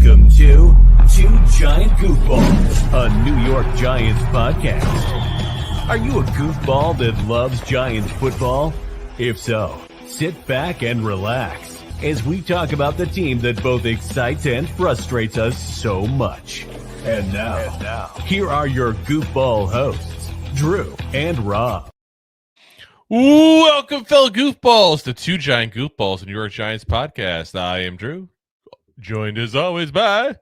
Welcome to Two Giant Goofballs, a New York Giants podcast. Are you a goofball that loves Giants football? If so, sit back and relax as we talk about the team that both excites and frustrates us so much. And now, here are your goofball hosts, Drew and Rob. Welcome, fellow goofballs, to Two Giant Goofballs, a New York Giants podcast. I am Drew, joined as always by...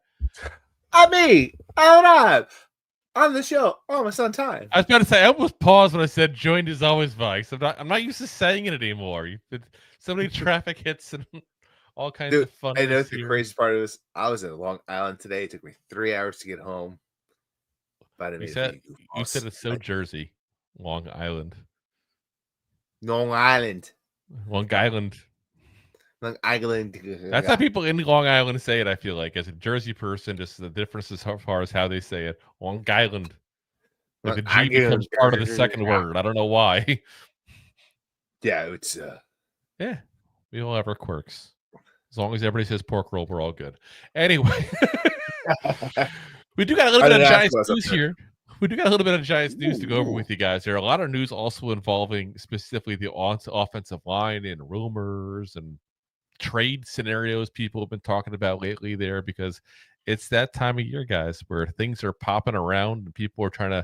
me, Rob, on the show, almost on time. I was about to say, I almost paused when I said joined as always by, so I'm not used to saying it anymore. You've been so many traffic hits and all kinds of fun. I know the crazy part of this. I was in Long Island today. It took me 3 hours to get home. But you said it's so Jersey, Long Island. Long Island. Long Island. Long Island. That's how people in Long Island say it, I feel like. As a Jersey person, just the difference as far as how they say it. Long Island. Like the G becomes part of the second word. I don't know why. Yeah, it's... Yeah, we all have our quirks. As long as everybody says pork roll, we're all good. Anyway. We do got a little bit of Giants news here. We do got a little bit of Giants news to go over with you guys. There are a lot of news also involving specifically the offensive line and rumors and trade scenarios people have been talking about lately there, because it's that time of year, guys, where things are popping around and people are trying to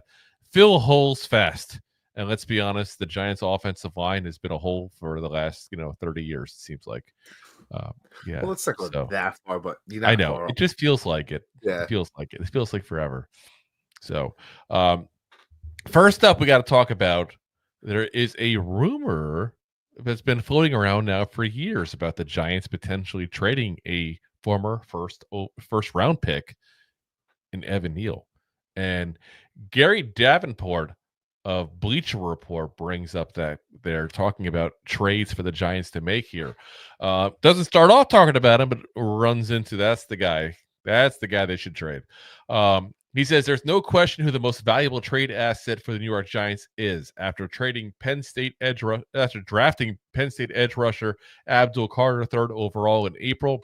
fill holes fast. And let's be honest, the Giants offensive line has been a hole for the last 30 years, it seems like. Yeah. Well, it's not going that far, but I know it just feels like it. Yeah. It feels like it. It feels like forever. So, first up, we got to talk about, there is a rumor that's been floating around now for years about the Giants potentially trading a former first round pick in Evan Neal. And Gary Davenport of Bleacher Report brings up that they're talking about trades for the Giants to make here. Doesn't start off talking about him, but runs into that's the guy they should trade. He says there's no question who the most valuable trade asset for the New York Giants is. After drafting Penn State edge rusher Abdul Carter, third overall in April,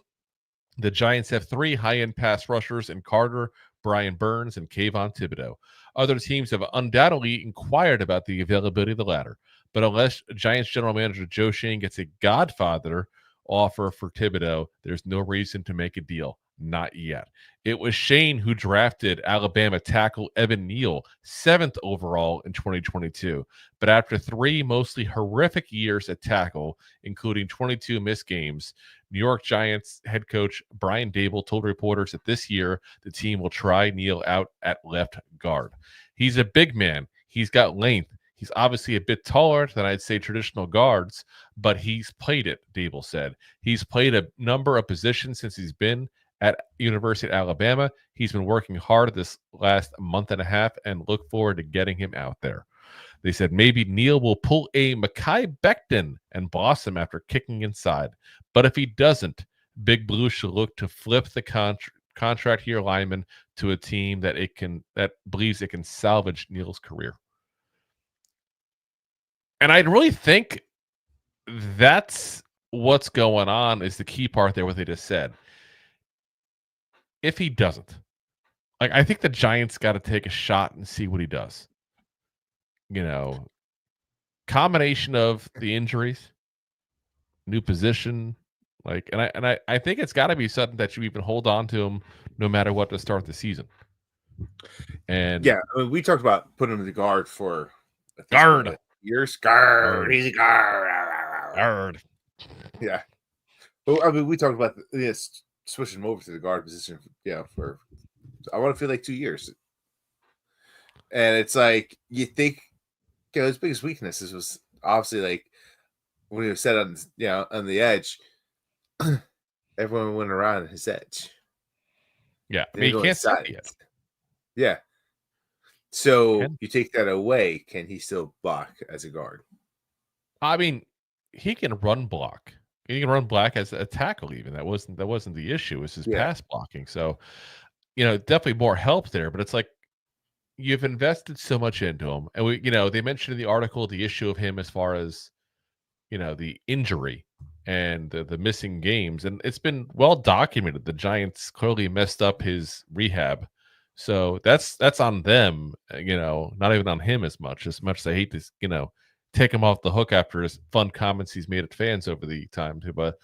the Giants have three high-end pass rushers in Carter, Brian Burns, and Kayvon Thibodeau. Other teams have undoubtedly inquired about the availability of the latter, but unless Giants general manager Joe Schoen gets a Godfather offer for Thibodeau, there's no reason to make a deal. Not yet. It was Schoen who drafted Alabama tackle Evan Neal 7th overall in 2022. But after three mostly horrific years at tackle, including 22 missed games, New York Giants head coach Brian Daboll told reporters that this year the team will try Neal out at left guard. He's a big man. He's got length. He's obviously a bit taller than I'd say traditional guards, but he's played it, Daboll said. He's played a number of positions since he's been at University of Alabama. He's been working hard this last month and a half and look forward to getting him out there. They said maybe Neal will pull a Mekhi Becton and blossom after kicking inside. But if he doesn't, Big Blue should look to flip the contract year lineman to a team that believes it can salvage Neal's career. And I really think that's what's going on, is the key part there, what they just said. If he doesn't, I think the Giants got to take a shot and see what he does. Combination of the injuries, new position, and I think it's got to be something that you even hold on to him no matter what to start the season. And yeah, we talked about putting him in the guard for years. Easy guard. Yeah, but we talked about this. Switching him over to the guard position, for I want to feel like 2 years. And it's like, you think, his biggest weaknesses was obviously when he was set on, on the edge, everyone went around his edge. Yeah, I mean, he can't set it yet. Yeah. So you take that away, can he still block as a guard? I mean, he can run block. He can run block as a tackle even. That wasn't the issue. It was his pass blocking. So, definitely more help there. But it's like, you've invested so much into him. And they mentioned in the article the issue of him as far as, the injury and the missing games, and it's been well documented. The Giants clearly messed up his rehab, so that's on them. Not even on him as much as I hate to take him off the hook after his fun comments he's made at fans over the time too. But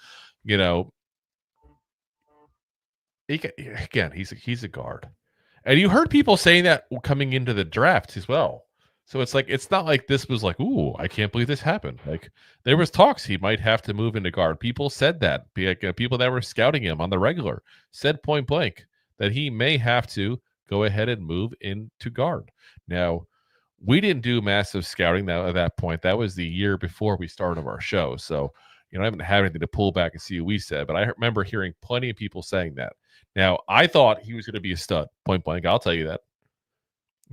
he's a guard, and you heard people saying that coming into the draft as well. So it's not like this was like, ooh, I can't believe this happened. Like there was talks he might have to move into guard. People said that. People that were scouting him on the regular said point blank that he may have to go ahead and move into guard. Now, we didn't do massive scouting at that point. That was the year before we started our show. So, I haven't had anything to pull back and see what we said, but I remember hearing plenty of people saying that. Now, I thought he was going to be a stud, point blank. I'll tell you that.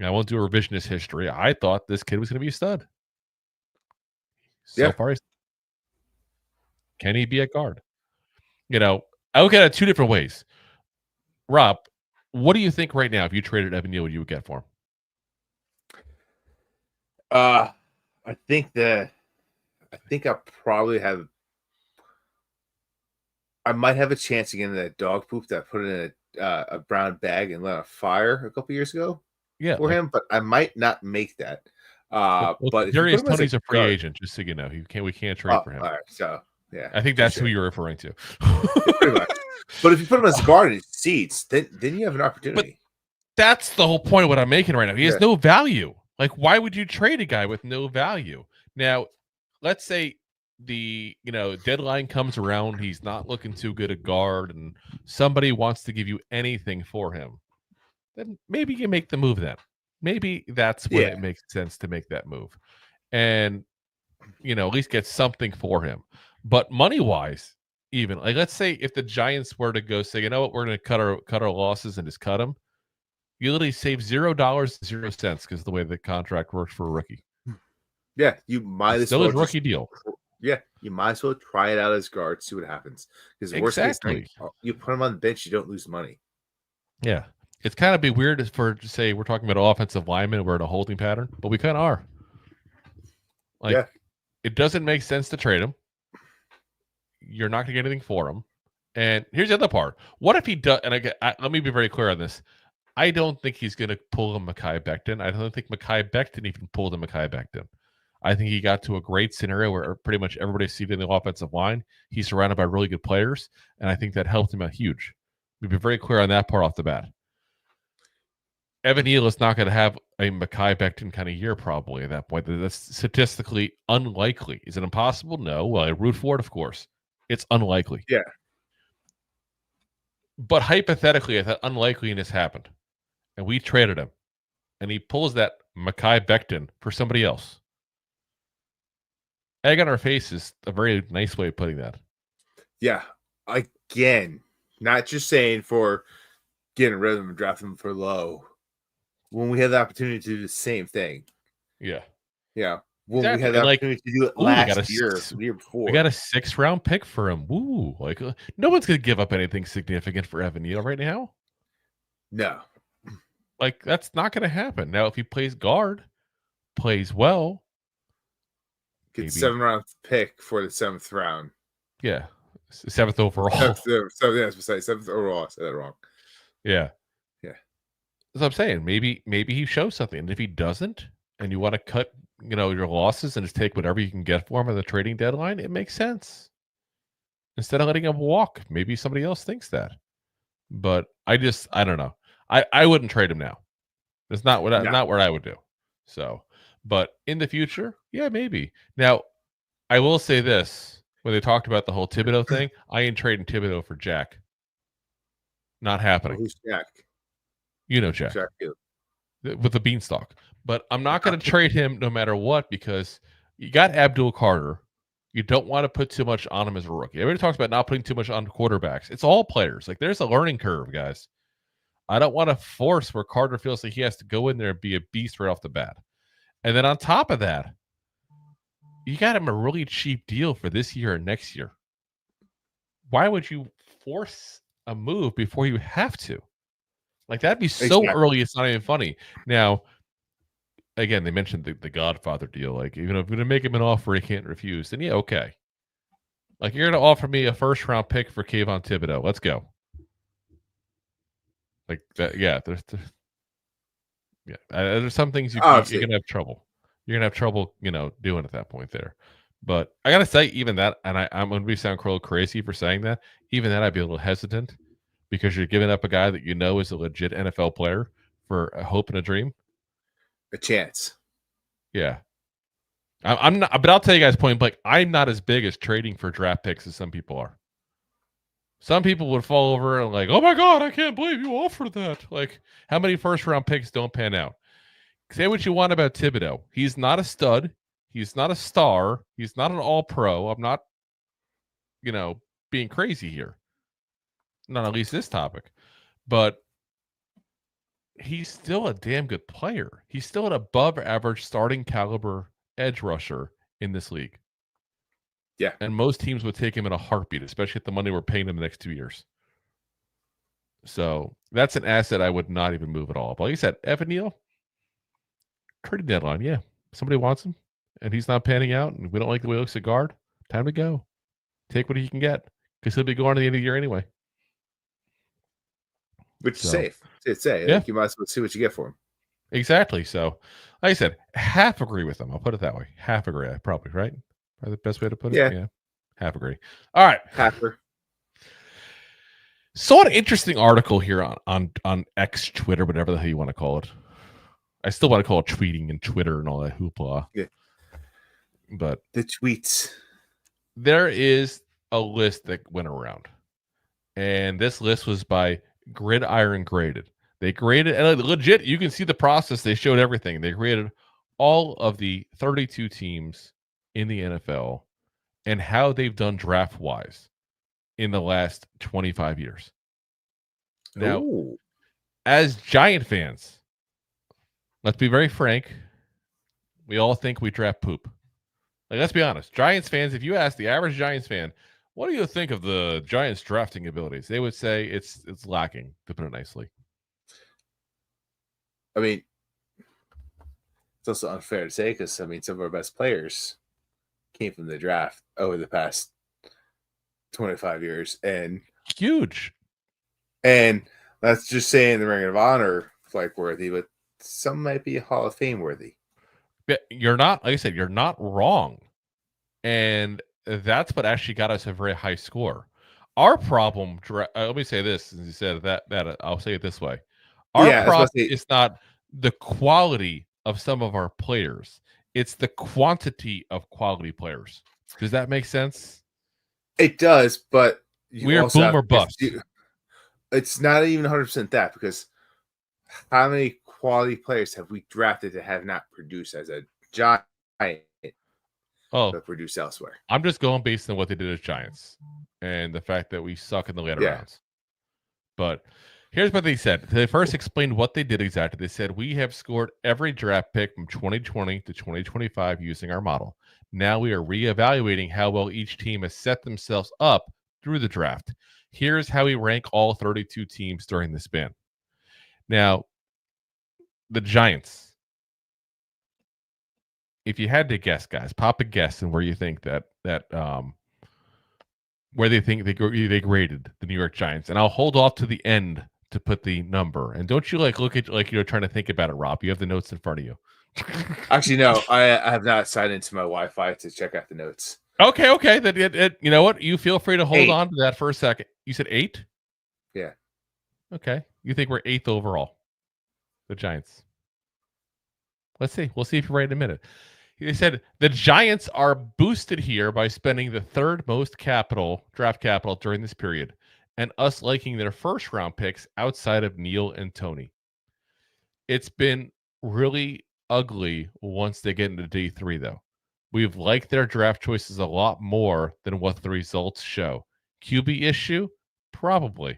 I won't do a revisionist history. I thought this kid was going to be a stud. So far, can he be a guard? I look at it two different ways. Rob, what do you think right now if you traded Evan Neal, what you would get for him? I think I might have a chance again in that dog poop that I put in a brown bag and lit on fire a couple years ago. Yeah, for him, but I might not make that. But Toney's a free agent, just so you know. We can't trade for him. All right, so yeah, I think that's who you're referring to. Pretty much. But if you put him as a guard and he seats, then you have an opportunity. But that's the whole point of what I'm making right now. He has no value. Like, why would you trade a guy with no value? Now, let's say the deadline comes around, he's not looking too good at guard, and somebody wants to give you anything for him. Then maybe you make the move then. Maybe that's when it makes sense to make that move. And, at least get something for him. But money-wise, even, like, let's say if the Giants were to go say, you know what, we're going to cut our losses and just cut them, you literally save $0.00 because the way the contract works for a rookie. Yeah, you might as well. Still a rookie deal. Yeah, you might as well try it out as guard, see what happens. Because worst case, you put him on the bench, you don't lose money. Yeah. It's kind of be weird for say we're talking about offensive linemen, we're in a holding pattern, but we kind of are. It doesn't make sense to trade him. You're not going to get anything for him. And here's the other part. What if he does? And let me be very clear on this. I don't think he's going to pull a Mekhi Becton. I don't think Mekhi Becton even pulled a Mekhi Becton. I think he got to a great scenario where pretty much everybody's seated in the offensive line. He's surrounded by really good players, and I think that helped him out huge. We'd be very clear on that part off the bat. Evan Neal is not going to have a Mekhi Becton kind of year probably at that point. That's statistically unlikely. Is it impossible? No. Well, I root for it, of course. It's unlikely. Yeah. But hypothetically, if that unlikeliness happened, and we traded him, and he pulls that Mekhi Becton for somebody else, egg on our face is a very nice way of putting that. Yeah. Again, not just saying for getting rid of him and drafting him for low. When we had the opportunity to do the same thing. Yeah. Yeah. When we had the opportunity to do it last year, the year before. We got a 6th round pick for him. Woo. No one's going to give up anything significant for Evan Neal right now. No. That's not going to happen. Now, if he plays guard, plays well. Get 7th round pick for the 7th round. Yeah. 7th overall. 7th overall. I said that wrong. Yeah. Yeah. That's what I'm saying. Maybe he shows something. And if he doesn't, and you want to cut, your losses and just take whatever you can get for him at the trading deadline, it makes sense. Instead of letting him walk, maybe somebody else thinks that. But I don't know. I wouldn't trade him now. That's not what I would do. So, but in the future, yeah, maybe. Now, I will say this: when they talked about the whole Thibodeau thing, I ain't trading Thibodeau for Jack. Not happening. Who's Jack? You know Jack. Jack Hill. With the beanstalk. But I'm not going to trade him no matter what, because you got Abdul Carter. You don't want to put too much on him as a rookie. Everybody talks about not putting too much on quarterbacks. It's all players. There's a learning curve, guys. I don't want to force where Carter feels like he has to go in there and be a beast right off the bat. And then on top of that, you got him a really cheap deal for this year and next year. Why would you force a move before you have to? That'd be so early, it's not even funny. Now, again, they mentioned the Godfather deal. Even if we're going to make him an offer he can't refuse, then yeah, okay. Like, you're going to offer me a first-round pick for Kayvon Thibodeau. Let's go. Like that, yeah. There's some things you're going to have trouble. You're going to have trouble, doing at that point there. But I got to say, even that, and I'm going to sound crazy for saying that, even that I'd be a little hesitant because you're giving up a guy that is a legit NFL player for a hope and a dream. A chance. Yeah. I'm not, but I'll tell you guys point blank, I'm not as big as trading for draft picks as some people are. Some people would fall over and like, oh my God, I can't believe you offered that. Like, how many first round picks don't pan out? Say what you want about Thibodeau. He's not a stud. He's not a star. He's not an all pro. I'm not, being crazy here. Not at least this topic. But he's still a damn good player. He's still an above average starting caliber edge rusher in this league. Yeah. And most teams would take him in a heartbeat, especially at the money we're paying him the next 2 years. So that's an asset I would not even move at all. But like you said, Evan Neal, trading deadline. Yeah. Somebody wants him and he's not panning out and we don't like the way he looks at guard. Time to go. Take what he can get because he'll be going to the end of the year anyway. Which is safe. It's safe. Yeah. Like you might as well see what you get for him. Exactly. So, like I said, half agree with them. I'll put it that way. Half agree. Probably, right? Probably the best way to put it. Yeah. Half agree. All right. Halfer. Saw an interesting article here on X, Twitter, whatever the hell you want to call it. I still want to call it tweeting and Twitter and all that hoopla. Yeah. But the tweets. There is a list that went around. And this list was by Gridiron Graded. They graded, and legit, you can see the process. They showed everything. They graded all of the 32 teams in the NFL and how they've done draft-wise in the last 25 years. Now, as Giant fans, let's be very frank, we all think we draft poop. Like, let's be honest. Giants fans, if you ask the average Giants fan, what do you think of the Giants' drafting abilities? They would say it's lacking, to put it nicely. I mean, it's also unfair to say because, some of our best players came from the draft over the past 25 years. And huge. And that's just saying the Ring of Honor like worthy, but some might be Hall of Fame worthy. But you're not, like I said, you're not wrong. And that's what actually got us a very high score. Our problem, let me say this, since you said that I'll say it this way. Our problem is not the quality of some of our players. It's the quantity of quality players. Does that make sense? It does, but we are boom or bust. It's not even 100% that, because how many quality players have we drafted that have not produced as a Giant? But produce elsewhere. I'm just going based on what they did as Giants and the fact that we suck in the later rounds. But here's what they said. They first explained what they did exactly. They said, we have scored every draft pick from 2020 to 2025 using our model. Now we are reevaluating how well each team has set themselves up through the draft. Here's how we rank all 32 teams during the span. Now, the Giants. If you had to guess, guys, pop a guess and where you think that where they think they graded the New York Giants, and I'll hold off to the end to put the number. And don't you look at you're trying to think about it, Rob? You have the notes in front of you. Actually, no, I have not signed into my Wi-Fi to check out the notes. Okay. Then you know what? You feel free to hold on to that for a second. You said 8? Yeah. Okay. You think we're 8th overall? The Giants. Let's see. We'll see if you're right in a minute. They said the Giants are boosted here by spending the third most draft capital during this period, and us liking their first round picks outside of Neal and Toney. It's been really ugly once they get into D3, though. We've liked their draft choices a lot more than what the results show. QB issue? Probably.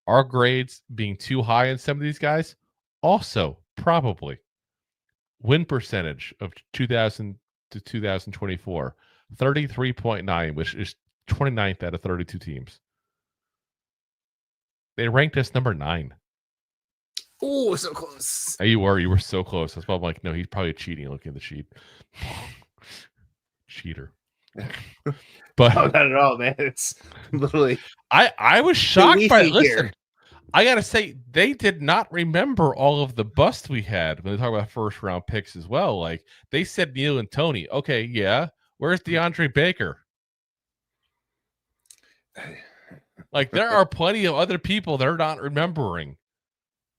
Our grades being too high in some of these guys? Also, probably. Win percentage of 2000 to 2024, 33.9, which is 29th out of 32 teams. They ranked us number 9. Oh, so close. You were so close. That's why I'm like, no, he's probably cheating looking at the sheet. Cheater. But no, not at all, man. It's literally. I was shocked by it. Listen, here. I gotta say they did not remember all of the busts we had when they talk about first round picks as well. Like they said Neal and Toney. Okay, yeah. Where's DeAndre Baker? Like there are plenty of other people they're not remembering,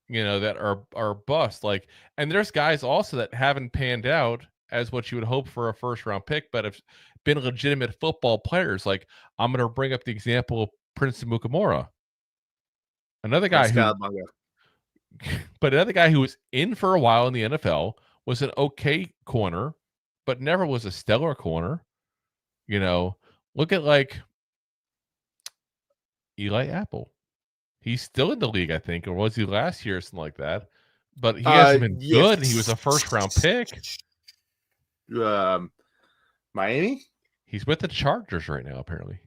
that are bust. Like, and there's guys also that haven't panned out as what you would hope for a first round pick, but have been legitimate football players. Like I'm gonna bring up the example of Prince Mukamura. Another guy but another guy who was in for a while in the NFL, was an okay corner, but never was a stellar corner. Look at like Eli Apple. He's still in the league, I think, or was he last year or something like that? But he hasn't been good. And he was a first round pick. Miami? He's with the Chargers right now, apparently.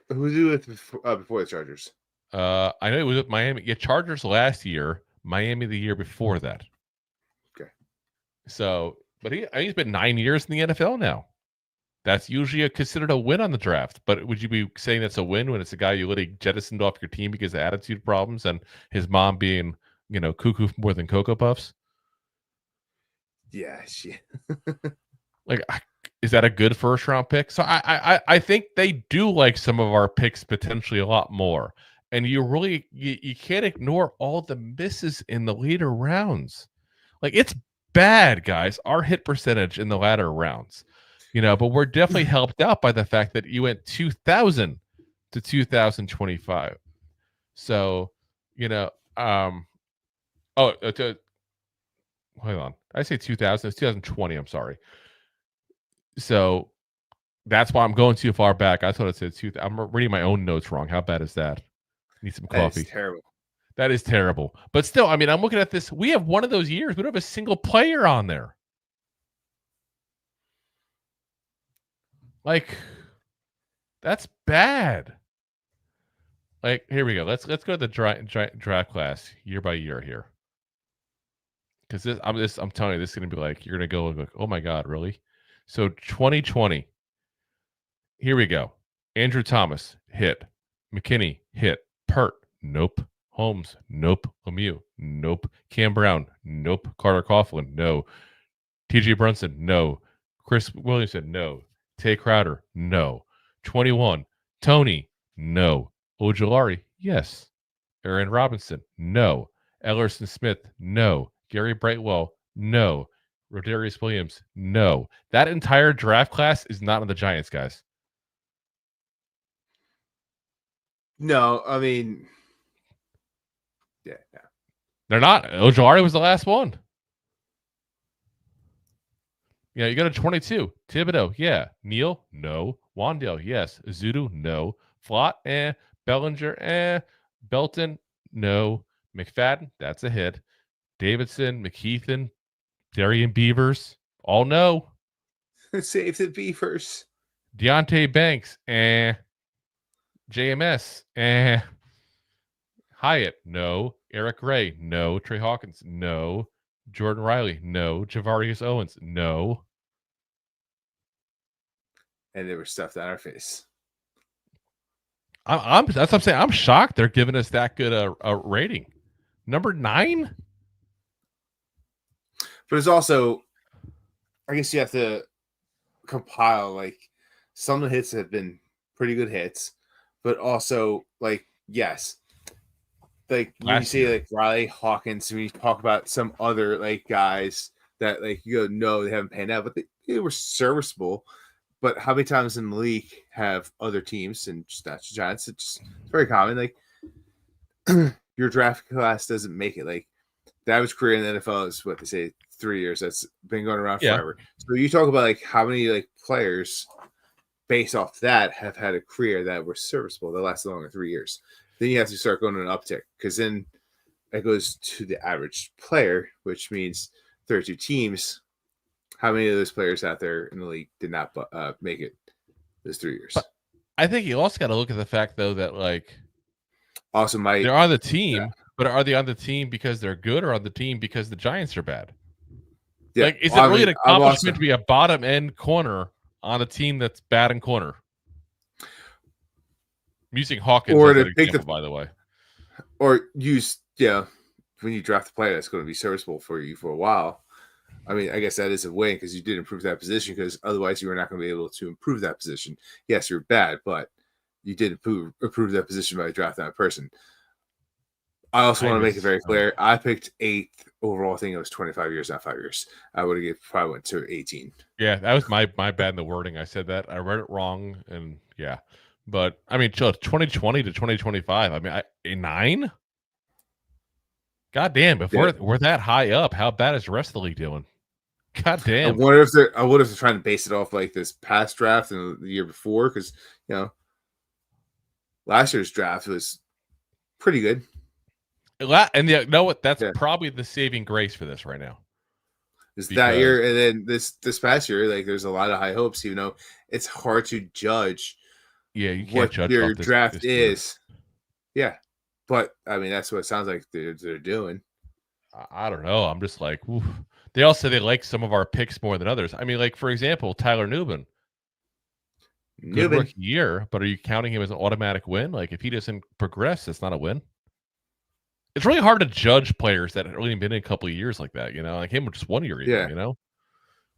Who was he with before the Chargers? I know he was with Miami. Yeah, Chargers last year, Miami the year before that. Okay. So, but he's been 9 years in the NFL now. That's usually considered a win on the draft. But would you be saying that's a win when it's a guy you literally jettisoned off your team because of attitude problems and his mom being, cuckoo more than Cocoa Puffs? Yeah, shit. Like, is that a good first round pick? So I think they do like some of our picks potentially a lot more. And you really you can't ignore all the misses in the later rounds. Like it's bad, guys. Our hit percentage in the latter rounds, but we're definitely helped out by the fact that you went 2000 to 2025. So, hold on. I say 2000. It's 2020. I'm sorry. So that's why I'm going too far back. I thought it said 2000. I'm reading my own notes wrong. How bad is that? Need some coffee. That is terrible. That is terrible. But still, I mean, I'm looking at this. We have one of those years. We don't have a single player on there. Like, that's bad. Like, here we go. Let's go to the draft class year by year here. Because I'm telling you, this is gonna be like you're gonna go and like, oh my god, really? So 2020. Here we go. Andrew Thomas hit. McKinney hit. Pert, nope. Holmes, nope. Lemieux, nope. Cam Brown, nope. Carter Coughlin, no. T.J. Brunson, no. Chris Williamson, no. Tay Crowder, no. 21. Toney, no. Ojulari, yes. Aaron Robinson, no. Ellerson Smith, no. Gary Brightwell, no. Rodarius Williams, no. That entire draft class is not on the Giants, guys. No, I mean, yeah. They're not. Ojulari was the last one. Yeah, you got a 22. Thibodeau, yeah. Neal, no. Wandale, yes. Zudu, no. Flott, Bellinger, Belton, no. McFadden, that's a hit. Davidson, McKeithen, Darian Beavers, all no. Save the Beavers. Deontay Banks, JMS, Hyatt, no. Eric Ray, no. Trey Hawkins, no. Jordan Riley, no. Javarius Owens, no. And they were stuffed on our face. That's what I'm saying. I'm shocked they're giving us that good a rating. Number 9. But it's also, I guess you have to compile like some of the hits have been pretty good hits, but also like yes, like when you say like Riley, Hawkins, when you talk about some other like guys that like you go no they haven't panned out, but they were serviceable. But how many times in the league have other teams and just not the Giants? It's very common. Like your draft class doesn't make it. Like the average career in the NFL is what they say 3 years. That's been going around forever. So you talk about like how many like players based off that have had a career that were serviceable that lasted longer than 3 years. Then you have to start going on an uptick because then it goes to the average player, which means 32 teams. How many of those players out there in the league did not make it those 3 years? But I think you also got to look at the fact though that like also they're on the team, but are they on the team because they're good or on the team because the Giants are bad? Yeah. Like, is it really an accomplishment to be a bottom end corner on a team that's bad in corner. I'm using Hawkins Or as to an take example, by the way. Or use, when you draft a player that's going to be serviceable for you for a while. I mean, I guess that is a win because you did improve that position, because otherwise you were not going to be able to improve that position. Yes, you're bad, but you did improve that position by drafting that person. I also want to make it very clear. I picked 8th overall. I think it was 25 years, not 5 years. I would have probably went to 18. Yeah, that was my bad in the wording. I said that. I read it wrong, and yeah. But, I mean, 2020 to 2025, I mean, a 9? God damn, if we're that high up, how bad is the rest of the league doing? God damn. I wonder if they're trying to base it off like this past draft and the year before, because last year's draft was pretty good. And you know what? That's probably the saving grace for this right now. Is that year, and then this past year, like there's a lot of high hopes. It's hard to judge. Yeah, you can't what judge your this draft year. is. Yeah, but I mean that's what it sounds like they're doing. I don't know. I'm just like, oof. They all say they like some of our picks more than others. I mean, like for example, Tyler Nubin. Good rookie year, but are you counting him as an automatic win? Like if he doesn't progress, it's not a win. It's really hard to judge players that have only been in a couple of years like that, like him with just 1 year, even,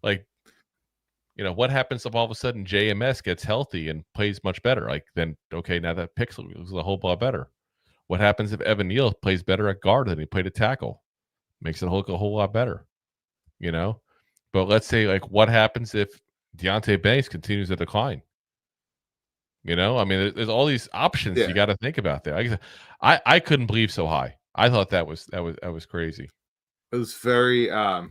like, what happens if all of a sudden JMS gets healthy and plays much better? Like then, okay, now that pick looks a whole lot better. What happens if Evan Neal plays better at guard than he played at tackle? Makes it look a whole lot better, But let's say, like, what happens if Deontay Banks continues to decline? I mean, there's all these options you got to think about there. I couldn't believe so high. I thought that was crazy. It was very, like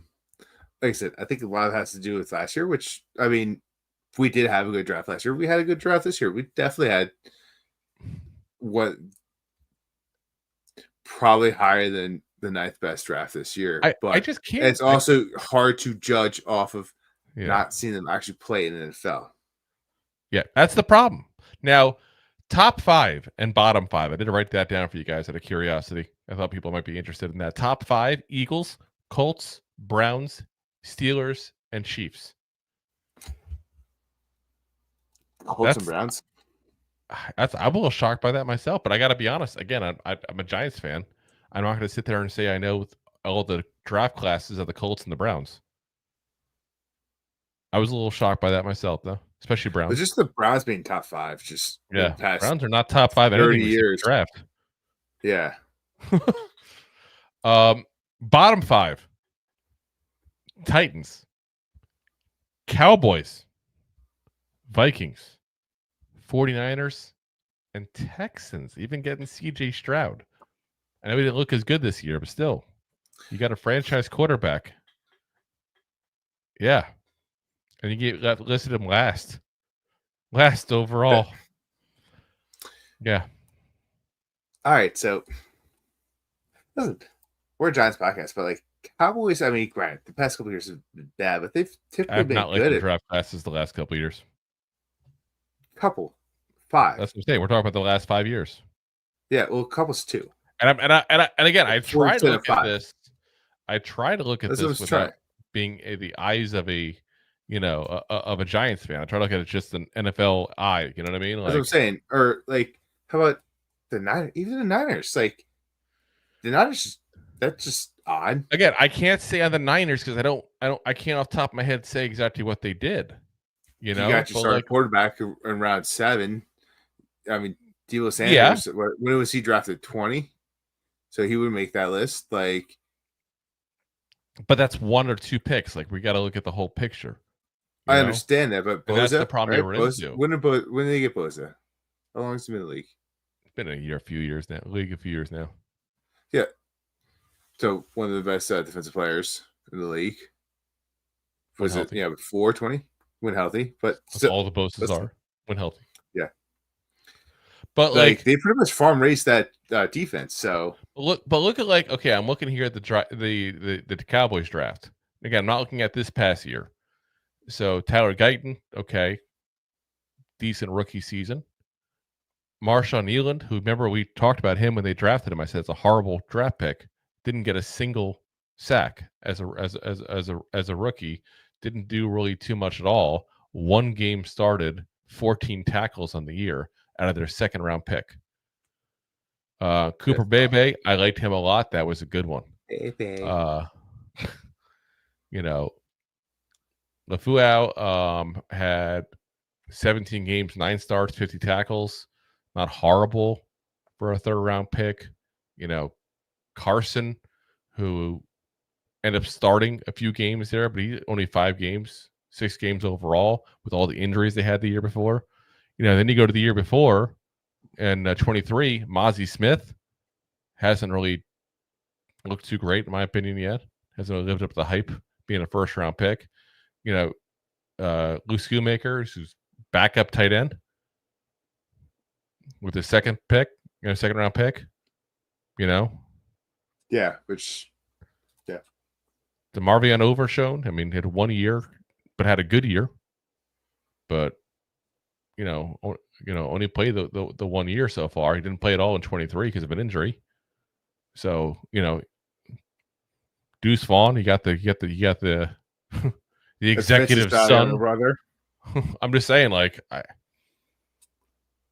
I said, I think a lot of it has to do with last year, which, I mean, we did have a good draft last year. We had a good draft this year. We definitely had probably higher than the 9th best draft this year. But I just can't. It's also hard to judge off of not seeing them actually play in the NFL. Yeah, that's the problem. Now, top 5 and bottom 5. I did write that down for you guys out of curiosity. I thought people might be interested in that. Top 5: Eagles, Colts, Browns, Steelers, and Chiefs. Colts and Browns. I'm a little shocked by that myself, but I got to be honest. Again, I'm a Giants fan. I'm not going to sit there and say I know all the draft classes of the Colts and the Browns. I was a little shocked by that myself, though, especially Browns. It's just the Browns being top 5. Just past Browns are not top 5 30 years draft. Yeah. Bottom 5: Titans, Cowboys, Vikings, 49ers, and Texans. Even getting CJ Stroud. I know he didn't look as good this year, but still, you got a franchise quarterback. Yeah. And you listed him last overall. Yeah. All right. So, listen, we're a Giants podcast, but like Cowboys, I mean, granted, the past couple of years have been bad, but they've typically been not good. Like the draft classes the last couple of years. 5. That's what I'm saying. We're talking about the last 5 years. Yeah, well, couples 2. And again, I tried to look at this. I try to look at this without being the eyes of a of a Giants fan. I try to look at it just an NFL eye. You know what I mean? That's what I'm saying. Or like, how about the Niners? Even the Niners, like the Niners, that's just odd. Again, I can't say on the Niners because I can't off the top of my head say exactly what they did. You got your starting quarterback in round 7. I mean, Deebo Sanders. Yeah. When was he drafted? 20. So he would make that list. Like, but that's 1 or 2 picks. Like, we got to look at the whole picture. I understand that, but Bosa, that's the problem they were into. When did they get Bosa? How long has he been in the league? It's been a few years now. Yeah. So one of the best defensive players in the league. Was it before 20? When healthy, but still, all the Bosas are when healthy. Yeah. But like they pretty much farm race that defense. So look at okay, I'm looking here at the Cowboys draft. Again, I'm not looking at this past year. So Tyler Guyton, okay, decent rookie season. Marshawn Eland, who remember we talked about him when they drafted him. I said it's a horrible draft pick. Didn't get a single sack as a rookie. Didn't do really too much at all. one game started, 14 tackles on the year out of their second round pick. Cooper Bebe, I liked him a lot. That was a good one. Lefuau had 17 games, 9 starts, 50 tackles. Not horrible for a third round pick. Carson, who ended up starting a few games there, but he only 5 games, 6 games overall with all the injuries they had the year before. Then you go to the year before and 23, Mozzie Smith hasn't really looked too great in my opinion yet. Hasn't really lived up to the hype being a first round pick. Luke Schoonmaker, who's backup tight end with his second round pick. Yeah, DeMarvion Overshown, I mean, had 1 year, but had a good year. But only played the 1 year so far. He didn't play at all in 23 because of an injury. So Deuce Vaughn, you got the the executive son, brother. I'm just saying, like,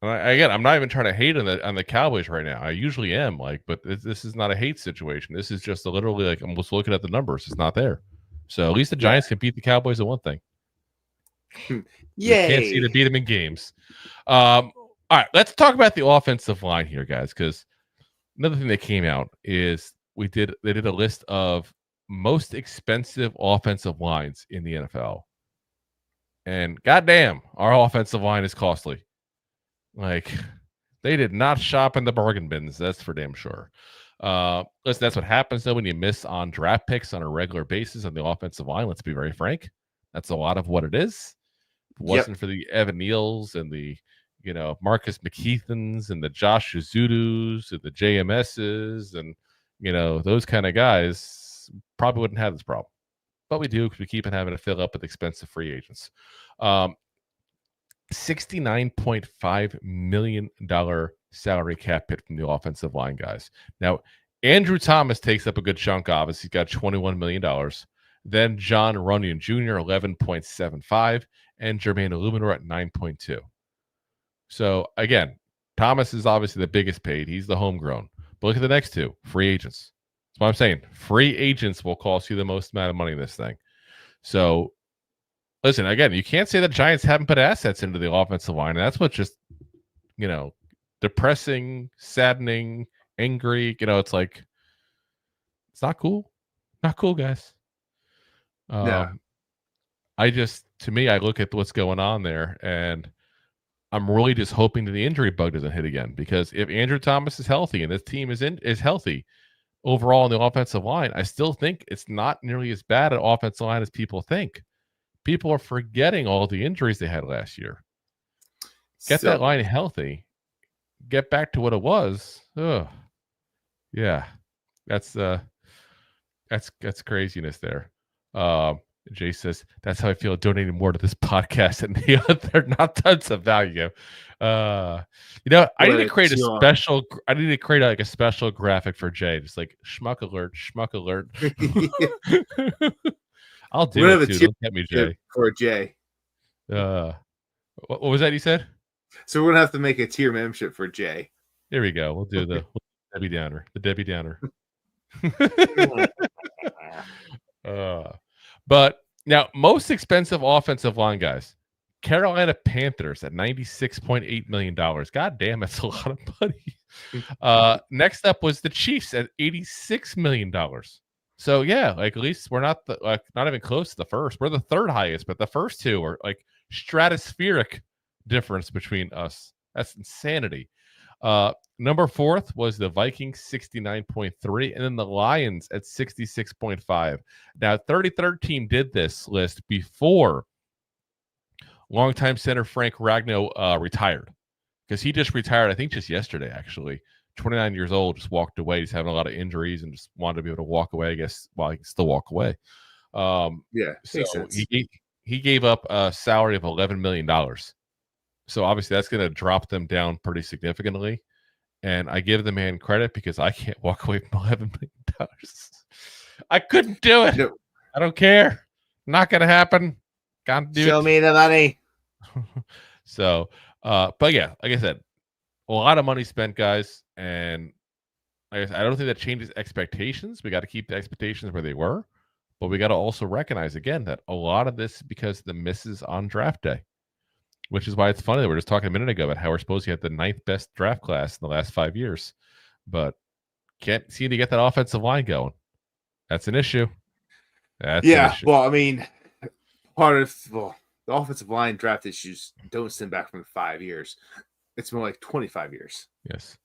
again, I'm not even trying to hate on the Cowboys right now. I usually am, like, but this is not a hate situation. This is just literally like I'm just looking at the numbers. It's not there. So at least the Giants can beat the Cowboys at one thing. Yay! Can't seem to beat them in games. All right, let's talk about the offensive line here, guys, because another thing that came out is they did a list of most expensive offensive lines in the NFL. And goddamn, our offensive line is costly. Like, they did not shop in the bargain bins. That's for damn sure. Listen, that's what happens, though, when you miss on draft picks on a regular basis on the offensive line. Let's be very frank. That's a lot of what it is. If it wasn't for the Evan Neals and the, Marcus McKeithans and the Josh Zudus and the JMSs and, those kind of guys, probably wouldn't have this problem. But we do because we keep on having to fill up with expensive free agents. $69.5 million salary cap hit from the offensive line guys. Now, Andrew Thomas takes up a good chunk, obviously. He's got $21 million. Then John Runyon Jr., 11.75, and Jermaine Illuminor at 9.2. So, again, Thomas is obviously the biggest paid. He's the homegrown. But look at the next two, free agents. That's what I'm saying. Free agents will cost you the most amount of money in this thing. So, listen, again, you can't say the Giants haven't put assets into the offensive line. And that's what just, depressing, saddening, angry. It's like, it's not cool. Not cool, guys. Yeah. I look at what's going on there, and I'm really just hoping that the injury bug doesn't hit again. Because if Andrew Thomas is healthy and this team is healthy overall in the offensive line, I still think it's not nearly as bad an offensive line as people think. People are forgetting all the injuries they had last year. Get that line healthy. Get back to what it was. Ugh. Yeah, that's craziness there. Jay says that's how I feel donating more to this podcast and the other not tons of value. I need to create a special. I need to create like a special graphic for Jay, just like schmuck alert. I'll do it too. Don't get me, Jay. For Jay. What was that you said? So we're gonna have to make a tier membership for Jay. Here we go. We'll do the Debbie Downer. The Debbie Downer. But now, most expensive offensive line guys, Carolina Panthers at $96.8 million. God damn, that's a lot of money. Next up was the Chiefs at $86 million. So yeah, like at least we're not not even close to the first. We're the third highest, but the first two are like stratospheric difference between us. That's insanity. Number 4th was the Vikings, 69.3, and then the Lions at 66.5. Now, 33rd team did this list before longtime center Frank Ragnow retired, because he just retired, I think, just yesterday, actually. 29 years old, just walked away. He's having a lot of injuries and just wanted to be able to walk away, I guess, while he can still walk away. So he gave up a salary of $11 million. So obviously that's going to drop them down pretty significantly. And I give the man credit because I can't walk away from $11 million. I couldn't do it. No. I don't care. Not going to happen. Can't do Show me the money. So, but yeah, like I said, a lot of money spent, guys, and I don't think that changes expectations. We got to keep the expectations where they were, but we got to also recognize again that a lot of this is because of the misses on draft day, which is why it's funny that we're just talking a minute ago about how we're supposed to get the 9th best draft class in the last 5 years, but can't seem to get that offensive line going. That's an issue. An issue. Well, I mean, part of the offensive line draft issues don't stem back from 5 years. It's more like 25 years. Yes.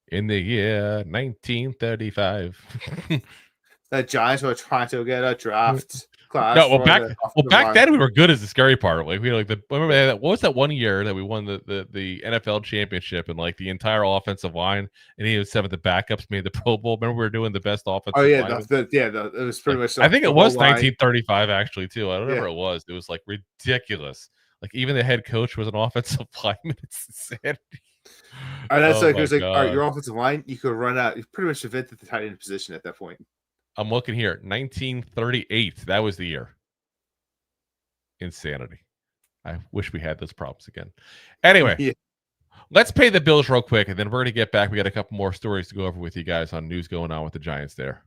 In the year 1935. The Giants were trying to get a draft class. No, back then we were good as the scary part. Like we like remember that what was that one year that we won the NFL championship and like the entire offensive line and even 7 of the backups made the Pro Bowl. Remember we were doing the best offensive line? It was pretty much. I think it was 1935 actually too. I don't remember it was. It was like ridiculous. Like even the head coach was an offensive lineman. It's insanity. And that's it was like, all right, your offensive line, you could run out. You pretty much invented the tight end position at that point. I'm looking here. 1938. That was the year. Insanity. I wish we had those problems again. Anyway, let's pay the bills real quick, and then we're going to get back. We got a couple more stories to go over with you guys on news going on with the Giants there.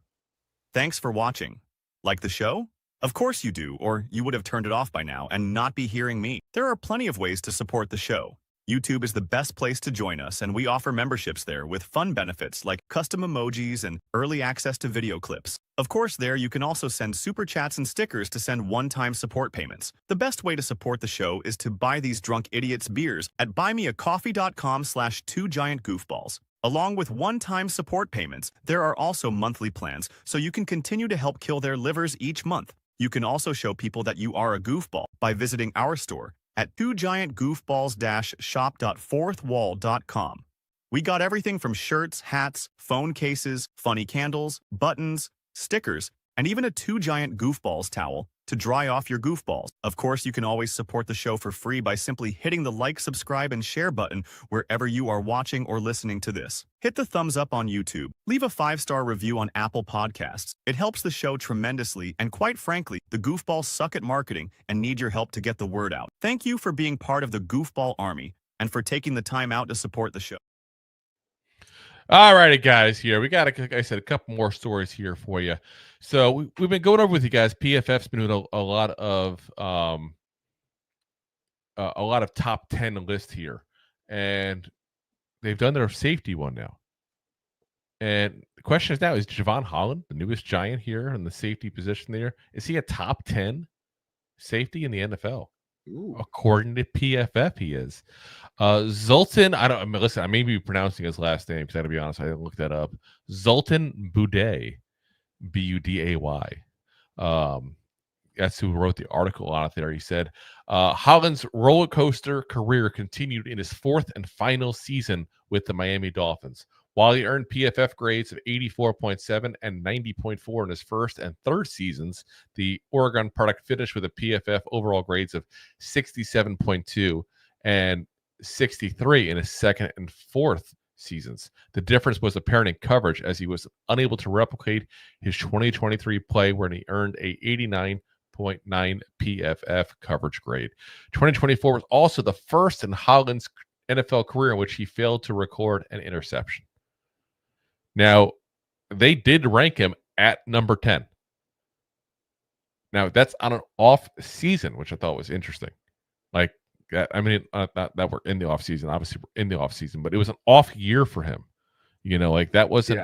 Thanks for watching. Like the show? Of course you do, or you would have turned it off by now and not be hearing me. There are plenty of ways to support the show. YouTube is the best place to join us, and we offer memberships there with fun benefits like custom emojis and early access to video clips. Of course, there you can also send super chats and stickers to send one-time support payments. The best way to support the show is to buy these drunk idiots beers at buymeacoffee.com/2giantgoofballs. Along with one-time support payments, there are also monthly plans, so you can continue to help kill their livers each month. You can also show people that you are a goofball by visiting our store at 2giantgoofballs-shop.fourthwall.com. We got everything from shirts, hats, phone cases, funny candles, buttons, stickers, and even a 2 Giant Goofballs towel to dry off your goofballs. Of course, you can always support the show for free by simply hitting the like, subscribe, and share button wherever you are watching or listening to this. Hit the thumbs up on YouTube. Leave a 5-star review on Apple Podcasts. It helps the show tremendously, and quite frankly, the Goofballs suck at marketing and need your help to get the word out. Thank you for being part of the Goofball Army and for taking the time out to support the show. All righty, guys. Here we got, like I said, a couple more stories here for you. So we've been going over with you guys. PFF's been doing a lot of top 10 lists here, and they've done their safety one now. And the question is now: is Javon Holland, the newest Giant here in the safety position there, is he a top 10 safety in the NFL? Ooh. According to PFF, he is. Zoltan, listen, I may be pronouncing his last name because I got to be honest, I didn't look that up. Zoltan Buday, Buday. That's who wrote the article on it there. He said, Holland's roller coaster career continued in his 4th and final season with the Miami Dolphins. While he earned PFF grades of 84.7 and 90.4 in his first and third seasons, the Oregon product finished with a PFF overall grades of 67.2 and 63 in his second and fourth seasons. The difference was apparent in coverage as he was unable to replicate his 2023 play where he earned a 89.9 PFF coverage grade. 2024 was also the first in Holland's NFL career in which he failed to record an interception. Now, they did rank him at number 10. Now, that's on an off season, which I thought was interesting. Like, I mean, not that we're in the off season, obviously we're in the off season, but it was an off year for him. You know, like that wasn't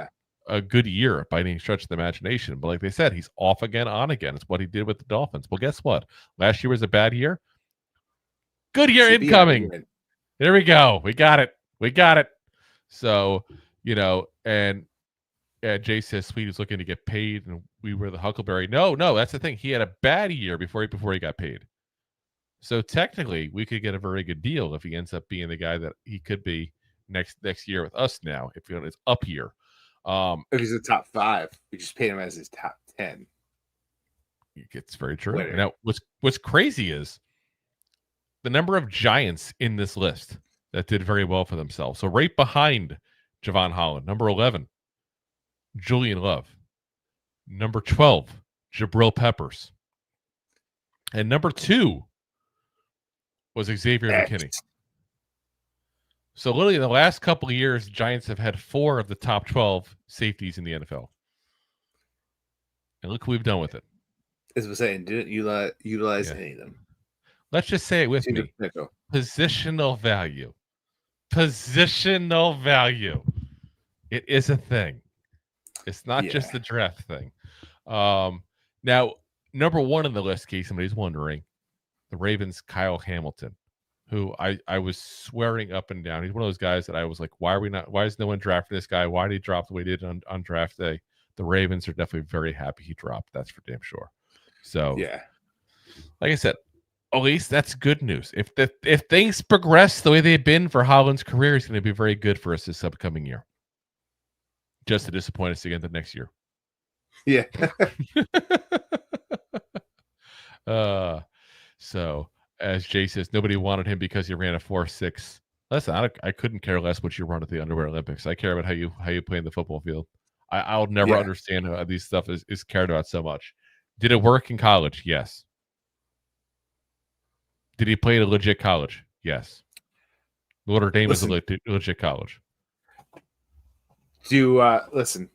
a good year by any stretch of the imagination. But like they said, he's off again, on again. It's what he did with the Dolphins. Well, guess what? Last year was a bad year. Good year incoming. There we go. We got it. So, you know, and Jay says Sweet is looking to get paid, and we were the Huckleberry. No, that's the thing. He had a bad year before he got paid. So technically, we could get a very good deal if he ends up being the guy that he could be next year with us. Now, if it's up here, if he's a top 5, we just paid him as his top 10. It's very true. Winner. Now, what's crazy is the number of Giants in this list that did very well for themselves. So right behind Javon Holland, number 11, Julian Love, number 12, Jabril Peppers, and number 2, was Xavier McKinney. So literally in the last couple of years, Giants have had 4 of the top 12 safeties in the NFL. And look what we've done with it. As I was saying, didn't utilize any of them. Let's just say it with me. Positional value. Positional value. It is a thing. It's not just the draft thing. Now, number 1 on the list, in case somebody's wondering, the Ravens' Kyle Hamilton, who I was swearing up and down. He's one of those guys that I was like, why is no one drafting this guy? Why did he drop the way he did on draft day? The Ravens are definitely very happy he dropped. That's for damn sure. So, like I said, at least that's good news. If things progress the way they've been for Holland's career, it's going to be very good for us this upcoming year. Just to disappoint us again the next year. Yeah. So as Jay says, nobody wanted him because he ran a 4.6. Listen, I couldn't care less what you run at the Underwear Olympics. I care about how you play in the football field. I'll never understand how these stuff is cared about so much. Did it work in college? Yes. Did he play at a legit college? Yes. Notre Dame is a legit college. Listen,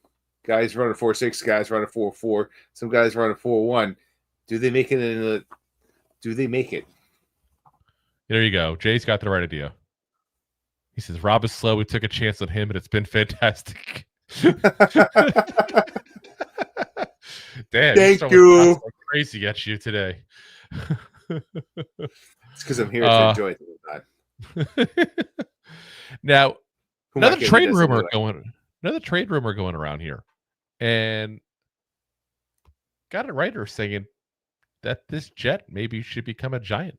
guys run a 4.6, guys run a 4.4, some guys run a 4.1. Do they make it do they make it? There you go. Jay's got the right idea. He says, Rob is slow. We took a chance on him, and it's been fantastic. Damn, thank you. Like crazy at you today. It's because I'm here to enjoy it. Now, another trade rumor going around here, and got a writer saying that this jet maybe should become a Giant,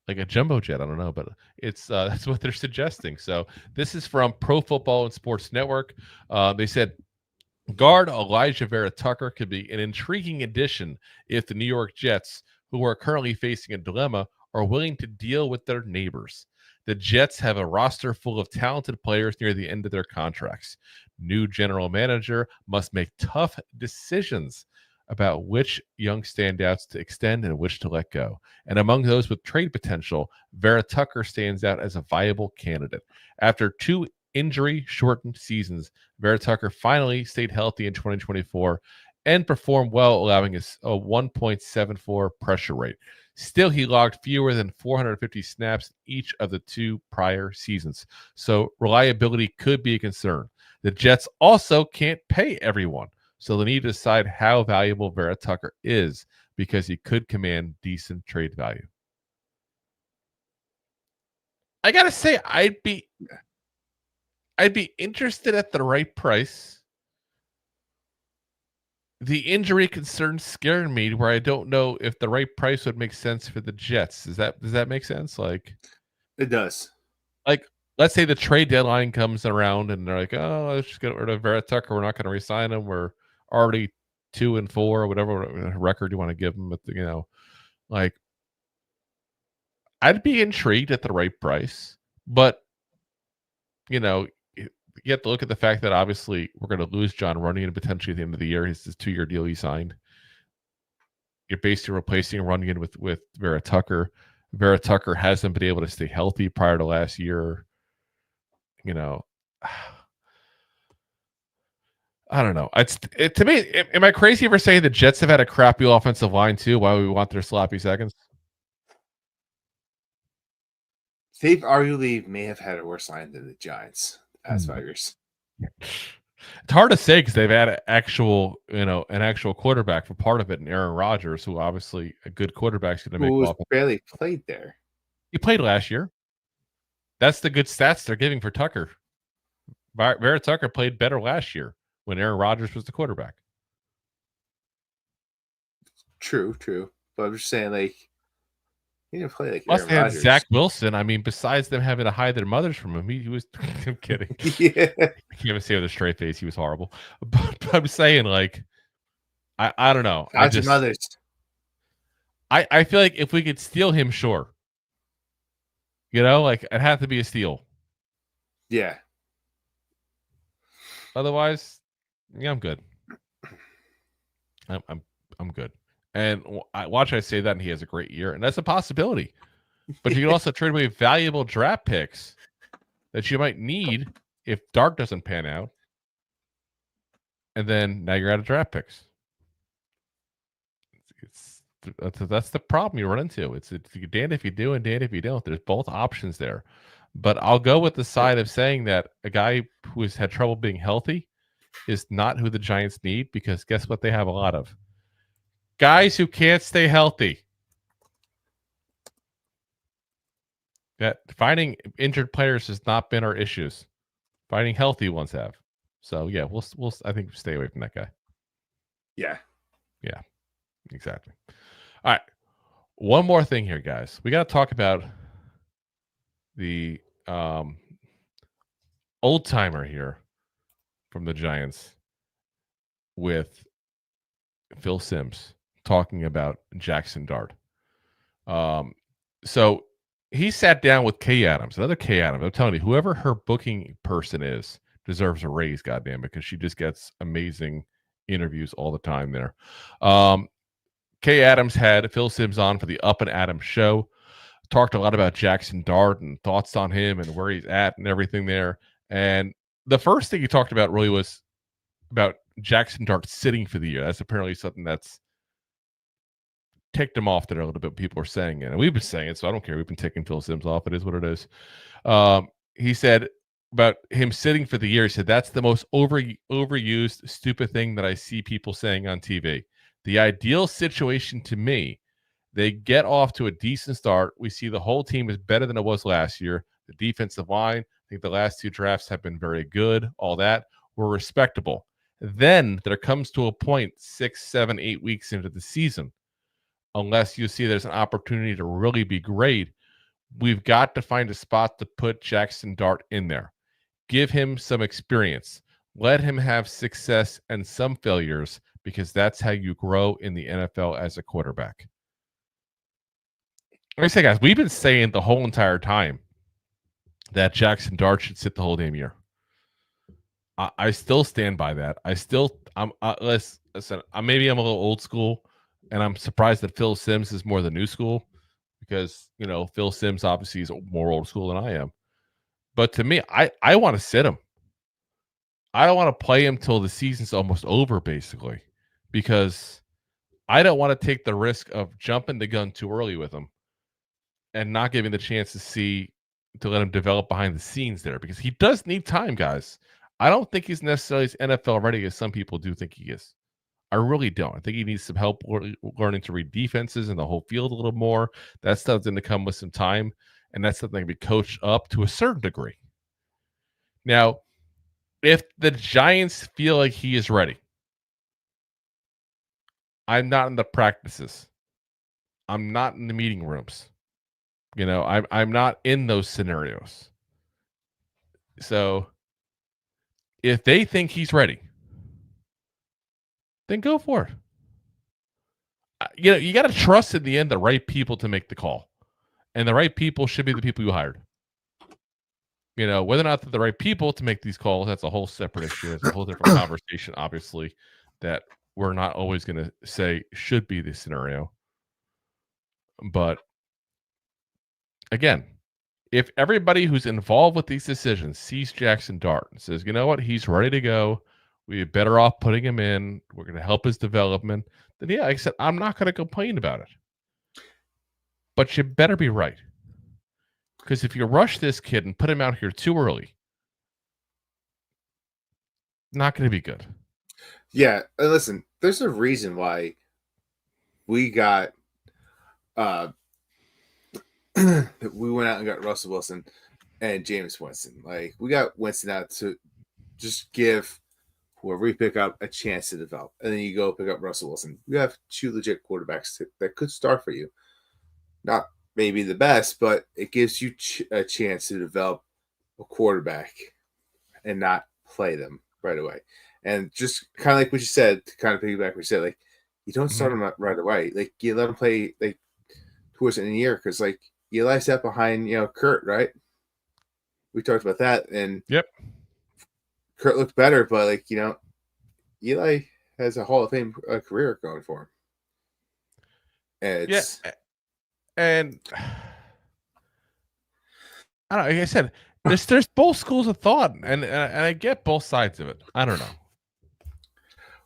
like a jumbo jet. I don't know, but it's that's what they're suggesting. So this is from Pro Football and Sports Network. They said guard Elijah Vera-Tucker could be an intriguing addition if the New York Jets, who are currently facing a dilemma, are willing to deal with their neighbors. The Jets have a roster full of talented players near the end of their contracts. New general manager must make tough decisions about which young standouts to extend and which to let go. And among those with trade potential, Vera-Tucker stands out as a viable candidate. After 2 injury-shortened seasons, Vera-Tucker finally stayed healthy in 2024 and performed well, allowing a 1.74 pressure rate. Still, he logged fewer than 450 snaps each of the 2 prior seasons, so reliability could be a concern. The Jets also can't pay everyone, so they need to decide how valuable Vera-Tucker is because he could command decent trade value. I gotta say, I'd be interested at the right price. The injury concerns scare me where I don't know if the right price would make sense for the Jets. Does that make sense? Like, it does. Like, let's say the trade deadline comes around and they're like, oh, let's just get rid of Vera-Tucker. We're not going to re-sign him. We're already 2-4 or whatever record you want to give him. Like, I'd be intrigued at the right price, but you have to look at the fact that obviously we're going to lose John Runyan potentially at the end of the year. It's this 2-year deal he signed. You're basically replacing Runyan with Vera-Tucker. Vera-Tucker hasn't been able to stay healthy prior to last year. I don't know. To me, am I crazy for saying the Jets have had a crappy offensive line too? Why would we want their sloppy seconds? They arguably may have had a worse line than the Giants as fighters. It's hard to say because they've had an actual quarterback for part of it, and Aaron Rodgers, who obviously a good quarterback's going to make. Who barely played there. He played last year. That's the good stats they're giving for Tucker. Vera-Tucker played better last year when Aaron Rodgers was the quarterback. True. But I'm just saying, like, he didn't play like Plus, Aaron they had Rodgers. Zach Wilson. I mean, besides them having to hide their mothers from him, he was. I'm kidding. Yeah. I can't even say with a straight face he was horrible. But I'm saying, like, I don't know. Hide your mothers. I feel like if we could steal him, sure. Like it'd have to be a steal. Yeah. Otherwise, yeah, I'm good. I'm good. And I say that, and he has a great year, and that's a possibility. But you can also trade away valuable draft picks that you might need if Dart doesn't pan out. And then now you're out of draft picks. That's the problem you run into. It's damned if you do and damned if you don't. There's both options there. But I'll go with the side of saying that a guy who has had trouble being healthy is not who the Giants need, because guess what they have a lot of? Guys who can't stay healthy. That finding injured players has not been our issues. Finding healthy ones have. So yeah, we'll I think stay away from that guy. Yeah. Yeah. Exactly. All right. One more thing here, guys. We got to talk about the old timer here from the Giants with Phil Simms talking about Jackson Dart. So he sat down with Kay Adams, another Kay Adams. I'm telling you, whoever her booking person is deserves a raise, goddamn, because she just gets amazing interviews all the time there. Kay Adams had Phil Simms on for the Up and Adams show. Talked a lot about Jackson Dart and thoughts on him and where he's at and everything there. And the first thing he talked about really was about Jackson Dart sitting for the year. That's apparently something that's ticked him off there a little bit. People are saying it, and we've been saying it, so I don't care. We've been taking Phil Simms off. It is what it is. He said about him sitting for the year, he said, that's the most overused, stupid thing that I see people saying on TV. The ideal situation to me, they get off to a decent start. We see the whole team is better than it was last year. The defensive line, I think the last two drafts have been very good. All that, we're respectable. Then there comes to a point 6, 7, 8 weeks into the season, unless you see there's an opportunity to really be great, we've got to find a spot to put Jackson Dart in there. Give him some experience. Let him have success and some failures, because that's how you grow in the NFL as a quarterback. Like I say, guys, we've been saying the whole entire time that Jackson Dart should sit the whole damn year. I still stand by that. Listen, maybe I'm a little old school, and I'm surprised that Phil Simms is more the new school, because, you know, Phil Simms obviously is more old school than I am. But to me, I want to sit him. I don't want to play him till the season's almost over, basically, because I don't want to take the risk of jumping the gun too early with him and not giving the chance to let him develop behind the scenes there, because he does need time, guys. I don't think he's necessarily as NFL ready as some people do think he is. I really don't. I think he needs some help learning to read defenses and the whole field a little more. That stuff's going to come with some time, and that's something to be coached up to a certain degree. Now, if the Giants feel like he is ready, I'm not in the practices. I'm not in the meeting rooms. You know, I'm not in those scenarios. So if they think he's ready, then go for it. You know, you got to trust in the end the right people to make the call. And the right people should be the people you hired. You know, whether or not they're the right people to make these calls, that's a whole separate issue. It's a whole different conversation, obviously, that we're not always going to say should be the scenario. But again, if everybody who's involved with these decisions sees Jackson Dart and says, you know what, he's ready to go, we're better off putting him in, we're going to help his development, then yeah, like I said, I'm not going to complain about it. But you better be right. Because if you rush this kid and put him out here too early, not going to be good. Yeah, and listen, there's a reason why we got we went out and got Russell Wilson and Jameis Winston. Like, we got Winston out to just give whoever we pick up a chance to develop, and then you go pick up Russell Wilson. You have two legit quarterbacks that could start for you. Not maybe the best, but it gives you a chance to develop a quarterback and not play them right away. And just kind of like what you said, to kind of piggyback what you said, like, you don't start them right away. Like, you let them play like towards the end of the year, because like Eli sat behind, you know, Kurt, right? We talked about that, and yep, Kurt looked better, but like, you know, Eli has a Hall of Fame career going for him. And and I don't know, like I said, there's both schools of thought, and I get both sides of it. I don't know.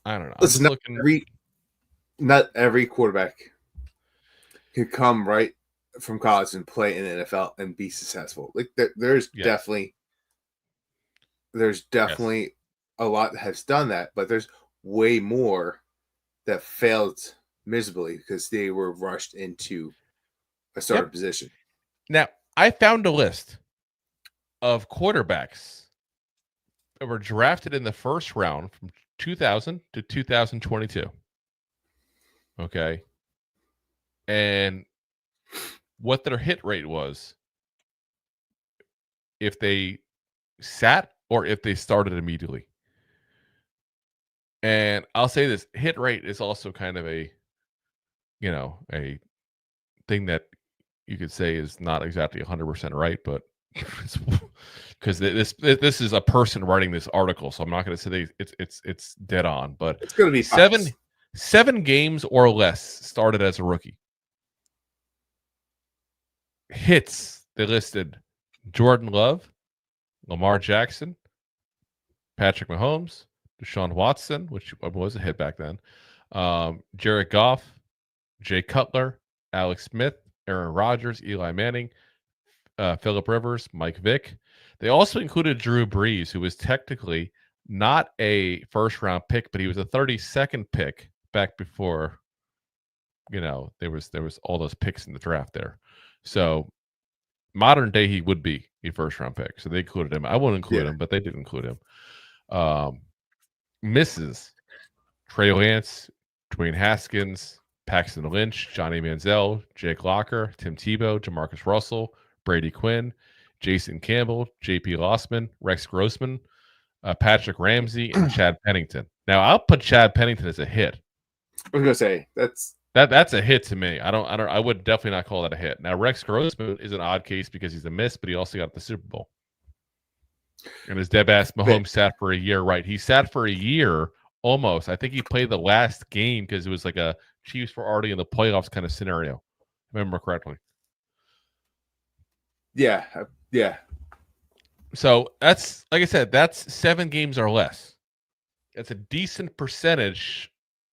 I'm Listen, just looking. not every quarterback can come right from college and play in the NFL and be successful. Like there's definitely a lot that has done that, but there's way more that failed miserably because they were rushed into a starting position. Now, I found a list of quarterbacks that were drafted in the first round from 2000 to 2022. Okay. And what their hit rate was if they sat or if they started immediately. And I'll say this, hit rate is also kind of a thing that you could say is not exactly 100% right, but because this is a person writing this article, so I'm not going to say it's dead on, but it's going to be seven games or less started as a rookie. Hits, they listed Jordan Love, Lamar Jackson, Patrick Mahomes, Deshaun Watson, which was a hit back then, Jared Goff, Jay Cutler, Alex Smith, Aaron Rodgers, Eli Manning, Phillip Rivers, Mike Vick. They also included Drew Brees, who was technically not a first-round pick, but he was a 32nd pick back before, there was all those picks in the draft there. So modern day, he would be a first-round pick. So they included him. I wouldn't include him, but they did include him. Misses, Trey Lance, Dwayne Haskins, Paxton Lynch, Johnny Manziel, Jake Locker, Tim Tebow, Jamarcus Russell, Brady Quinn, Jason Campbell, J.P. Lossman, Rex Grossman, Patrick Ramsey, and Chad Pennington. Now, I'll put Chad Pennington as a hit. I was gonna say that's a hit to me. I would definitely not call that a hit. Now, Rex Grossman is an odd case because he's a miss, but he also got the Super Bowl. And his dead ass Mahomes sat for a year, right? He sat for a year almost. I think he played the last game because it was like a Chiefs were already in the playoffs kind of scenario. If I remember correctly. Yeah. So that's, like I said, that's 7 games or less. That's a decent percentage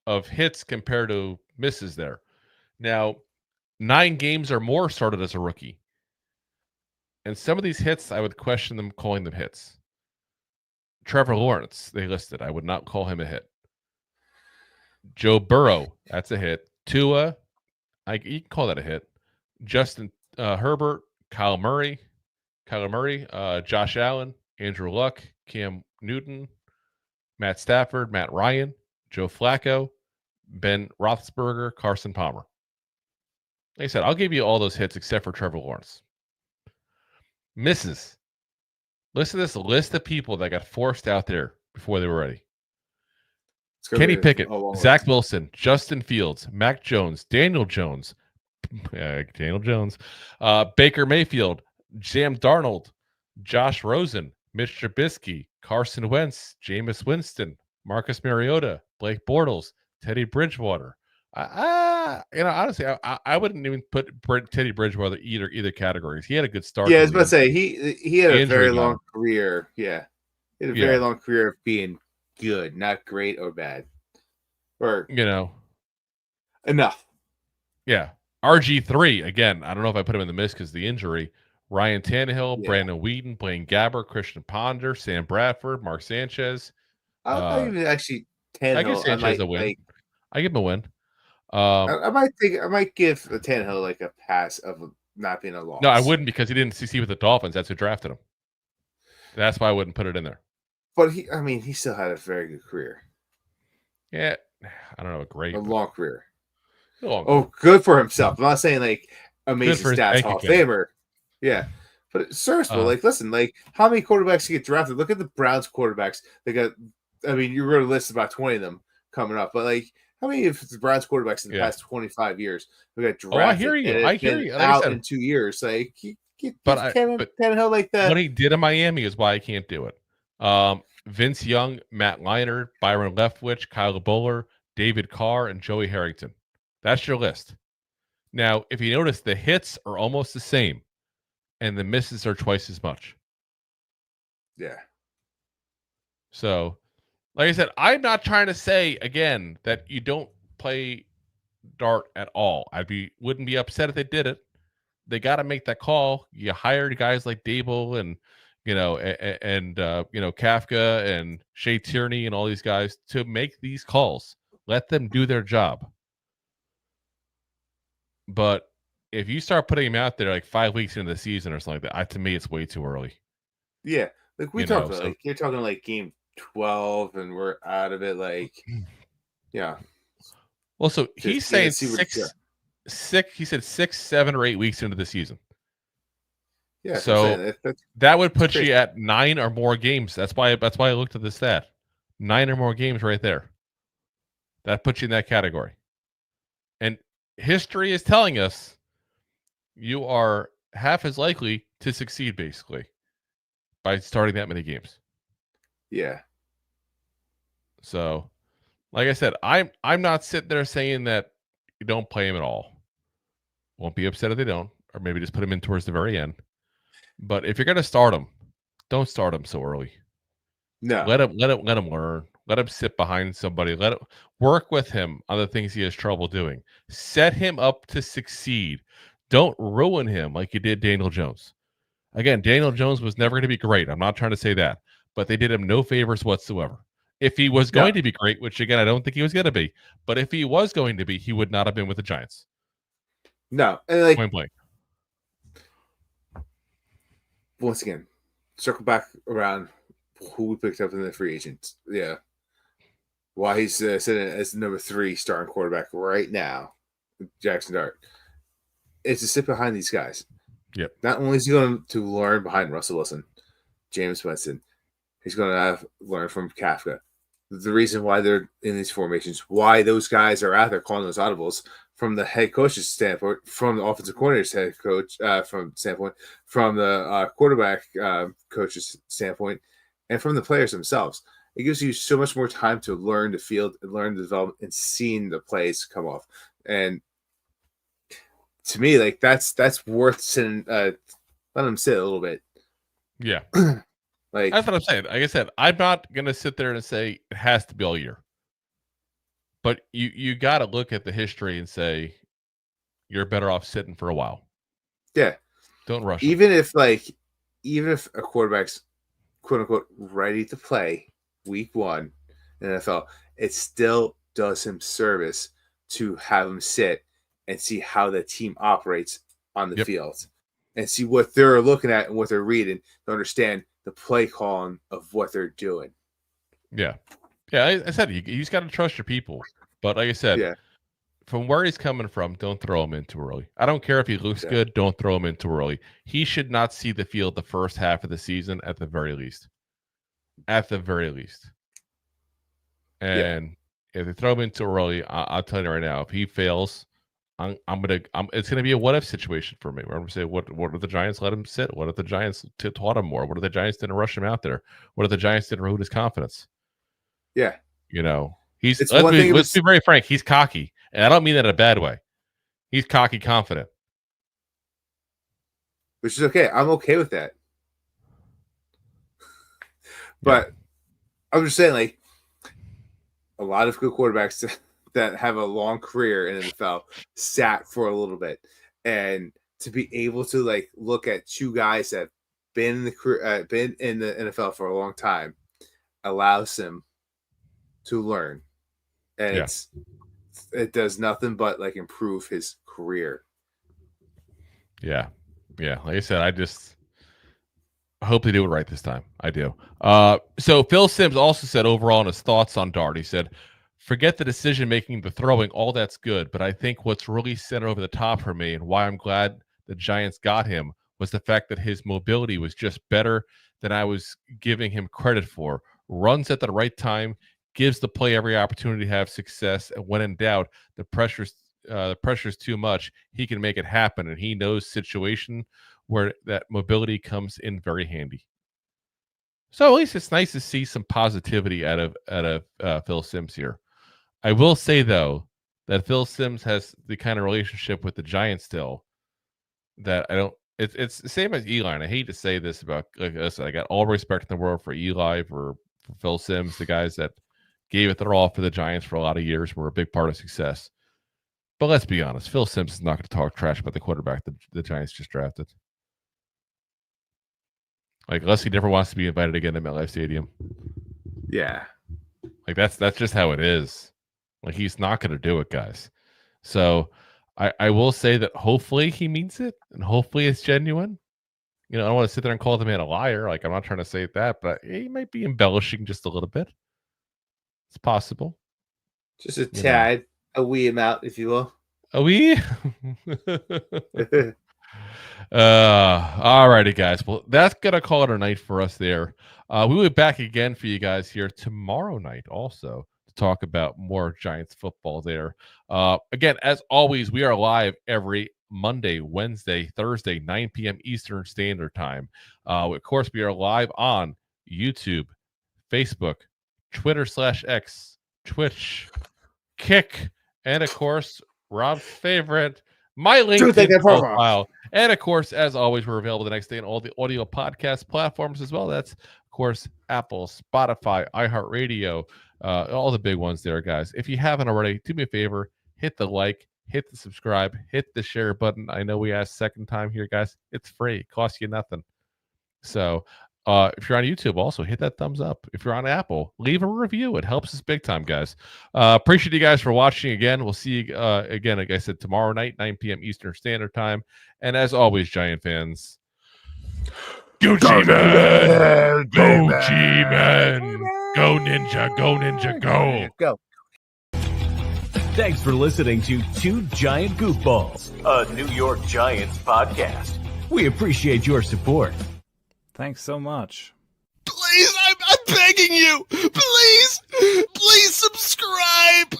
of hits compared to misses there. Now, 9 games or more started as a rookie. And some of these hits, I would question them calling them hits. Trevor Lawrence, they listed. I would not call him a hit. Joe Burrow, that's a hit. Tua, you can call that a hit. Justin Herbert, Kyler Murray, Josh Allen, Andrew Luck, Cam Newton, Matt Stafford, Matt Ryan, Joe Flacco, Ben Roethlisberger, Carson Palmer. Like I said, I'll give you all those hits except for Trevor Lawrence. Misses. Listen to this list of people that got forced out there before they were ready. Kenny Pickett, Zach Wilson, Justin Fields, Mac Jones, Daniel Jones, Baker Mayfield, Sam Darnold, Josh Rosen, Mitch Trubisky, Carson Wentz, Jameis Winston, Marcus Mariota, Blake Bortles, Teddy Bridgewater. Honestly, I wouldn't even put Teddy Bridgewater either categories. He had a good start. Yeah, I was about to say he had a very long career. Yeah, he had a very long career of being good, not great or bad, or enough. Yeah, RG3 again. I don't know if I put him in the miss because of the injury. Ryan Tannehill, Brandon Whedon, Blaine Gabbert, Christian Ponder, Sam Bradford, Mark Sanchez. I'll even actually Tannehill. I give Sanchez a win. I give him a win. I might give Tannehill like a pass of not being a loss. No, I wouldn't because he didn't succeed with the Dolphins. That's who drafted him. That's why I wouldn't put it in there. But he still had a very good career. Yeah, I don't know, long career. Oh, good for himself. I'm not saying like amazing stats, Hall of Famer. Yeah, but it's serviceable. Listen, how many quarterbacks get drafted? Look at the Browns quarterbacks. They got. You wrote a list about 20 of them coming up, but how many of the Browns quarterbacks in the past 25 years who got drafted? I hear you. I hear you. Like out in 2 years. Tannehill like that. What he did in Miami is why I can't do it. Vince Young, Matt Leinart, Byron Leftwich, Kyle Bowler, David Carr, and Joey Harrington. That's your list. Now, if you notice, the hits are almost the same. and the misses are twice as much. Yeah. So, like I said, I'm not trying to say again that you don't play dart at all. Wouldn't be upset if they did it. They got to make that call. You hired guys like Dable and Kafka and Shea Tierney and all these guys to make these calls. Let them do their job. But if you start putting them out there like 5 weeks into the season or something like that, to me, it's way too early. Yeah, like we talked about, like you're talking like game 12, and we're out of it. Like, yeah. Well, so he's saying 6. He said 6, 7, or 8 weeks into the season. Yeah. So that would put you at 9 or more games. That's why I looked at the stat. 9 or more games right there. That puts you in that category. And history is telling us you are half as likely to succeed, basically, by starting that many games. Yeah. So, like I said, I'm not sitting there saying that you don't play him at all. Won't be upset if they don't, or maybe just put him in towards the very end. But if you're going to start him, don't start him so early. No. Let him learn. Let him sit behind somebody. Let him work with him on the things he has trouble doing. Set him up to succeed. Don't ruin him like you did Daniel Jones. Again, Daniel Jones was never going to be great. I'm not trying to say that, but they did him no favors whatsoever. If he was going to be great, which again, I don't think he was going to be, but if he was going to be, he would not have been with the Giants. No. And like, point blank. Once again, circle back around who we picked up in the free agents. Yeah. Why he's sitting as number 3 starting quarterback right now, Jackson Dart. It's to sit behind these guys. Yep. Not only is he going to learn behind Russell Wilson, James Winston, he's going to learn from Kafka. The reason why they're in these formations, why those guys are out there calling those audibles from the head coach's standpoint, from the offensive coordinator's head coach from standpoint, from the quarterback coach's standpoint, and from the players themselves. It gives you so much more time to learn the field and learn the development and seeing the plays come off. And to me, like that's worth sitting. Let them sit a little bit. Yeah, like that's what I'm saying. Like I said, I'm not gonna sit there and say it has to be all year. But you got to look at the history and say you're better off sitting for a while. Yeah, don't rush. Even if a quarterback's quote unquote ready to play week 1 in the NFL, it still does him service to have him sit and see how the team operates on the field and see what they're looking at and what they're reading to understand the play calling of what they're doing. Yeah. I said you just got to trust your people. But like I said, from where he's coming from, don't throw him in too early. I don't care if he looks good. Don't throw him in too early. He should not see the field the first half of the season at the very least. At the very least. And if they throw him in too early, I'll tell you right now, if he fails, it's gonna be a what if situation for me. Where I'm gonna say, what if the Giants let him sit? What if the Giants taught him more? What if the Giants didn't rush him out there? What if the Giants didn't ruin his confidence? Yeah, let's be very frank. He's cocky, and I don't mean that in a bad way. He's cocky, confident, which is okay. I'm okay with that. But I'm just saying, like, a lot of good quarterbacks that have a long career in the NFL sat for a little bit, and to be able to like look at 2 guys that have been in the NFL for a long time allows him to learn, and it does nothing but like improve his career. Yeah. Like I said, I hope they do it right this time. I do. So Phil Simms also said overall in his thoughts on Dart, he said, forget the decision making, the throwing, all that's good. But I think what's really sent over the top for me and why I'm glad the Giants got him was the fact that his mobility was just better than I was giving him credit for. Runs at the right time, gives the play every opportunity to have success. And when in doubt, the pressure's too much, he can make it happen. And he knows situation where that mobility comes in very handy. So at least it's nice to see some positivity out of Phil Simms here. I will say, though, that Phil Simms has the kind of relationship with the Giants still that it's the same as Eli. And I hate to say this about listen, I got all respect in the world for Eli, for Phil Simms, the guys that gave it their all for the Giants for a lot of years, were a big part of success. But let's be honest, Phil Simms is not going to talk trash about the quarterback the Giants just drafted. Like, unless he never wants to be invited again to MetLife Stadium. Yeah. Like, that's just how it is. Like, he's not going to do it, guys. So I will say that hopefully he means it, and hopefully it's genuine. You know, I don't want to sit there and call the man a liar. Like, I'm not trying to say that, but he might be embellishing just a little bit. It's possible. Just a tad. A wee amount, if you will. A wee? All righty, guys. Well, that's going to call it a night for us there. We'll be back again for you guys here tomorrow night also to talk about more Giants football there. Again, as always, we are live every Monday, Wednesday, Thursday, 9 p.m. Eastern Standard Time. Of course, we are live on YouTube, Facebook, Twitter/X, Twitch, Kick, and of course, Rob's favorite, my LinkedIn profile. And of course, as always, we're available the next day on all the audio podcast platforms as well. That's, of course, Apple, Spotify, iHeartRadio, all the big ones there, guys. If you haven't already, do me a favor, hit the like, hit the subscribe, hit the share button. I know we asked second time here, guys. It's free. It costs you nothing. So if you're on YouTube, also hit that thumbs up. If you're on Apple, leave a review. It helps us big time, guys. Appreciate you guys for watching again. We'll see you again, like I said, tomorrow night, 9 p.m. Eastern Standard Time. And as always, Giant fans, go G-Man! Go G-Man! Go Ninja! Go Ninja! Go! Go. Thanks for listening to Two Giant Goofballs, a New York Giants podcast. We appreciate your support. Thanks so much. Please, I'm begging you. Please subscribe.